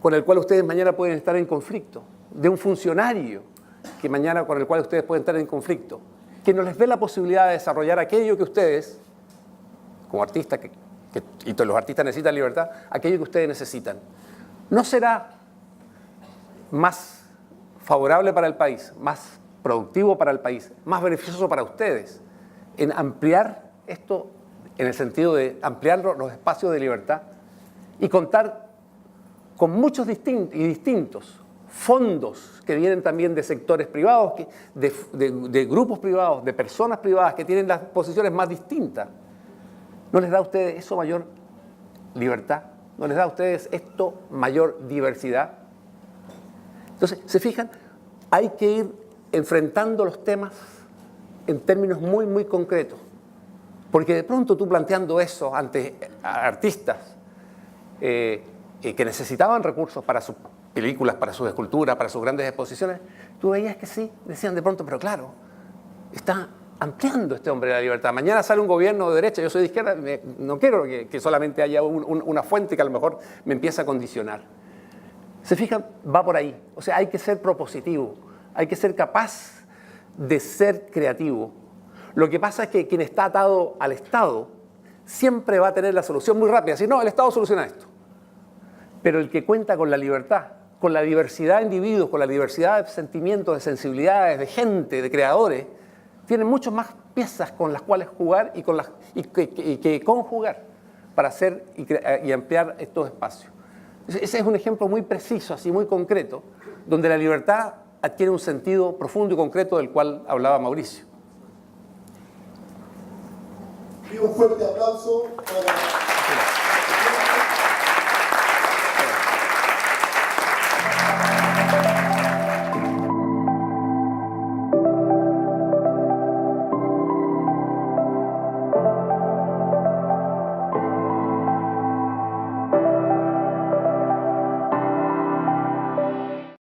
con el cual ustedes mañana pueden estar en conflicto, de un funcionario que mañana con el cual ustedes pueden estar en conflicto, que no les dé la posibilidad de desarrollar aquello que ustedes, como artistas, y todos los artistas necesitan libertad, aquello que ustedes necesitan? ¿No será más favorable para el país, más productivo para el país, más beneficioso para ustedes, en ampliar esto, en el sentido de ampliar los espacios de libertad y contar con muchos distintos fondos que vienen también de sectores privados, de grupos privados, de personas privadas que tienen las posiciones más distintas? ¿No les da a ustedes eso mayor libertad? ¿No les da a ustedes esto mayor diversidad? Entonces, ¿se fijan? Hay que ir enfrentando los temas en términos muy, muy concretos. Porque de pronto tú planteando eso ante artistas que necesitaban recursos para sus películas, para sus esculturas, para sus grandes exposiciones, tú veías que sí, decían de pronto, pero claro, está ampliando este hombre la libertad. Mañana sale un gobierno de derecha, yo soy de izquierda, no quiero que solamente haya una fuente que a lo mejor me empiece a condicionar. ¿Se fijan? Va por ahí. O sea, hay que ser propositivo, hay que ser capaz de ser creativo. Lo que pasa es que quien está atado al Estado siempre va a tener la solución muy rápida. Si no, el Estado soluciona esto. Pero el que cuenta con la libertad, con la diversidad de individuos, con la diversidad de sentimientos, de sensibilidades, de gente, de creadores, tiene muchas más piezas con las cuales jugar y que conjugar para hacer y ampliar estos espacios. Ese es un ejemplo muy preciso, así muy concreto, donde la libertad adquiere un sentido profundo y concreto del cual hablaba Mauricio. Y un fuerte aplauso para...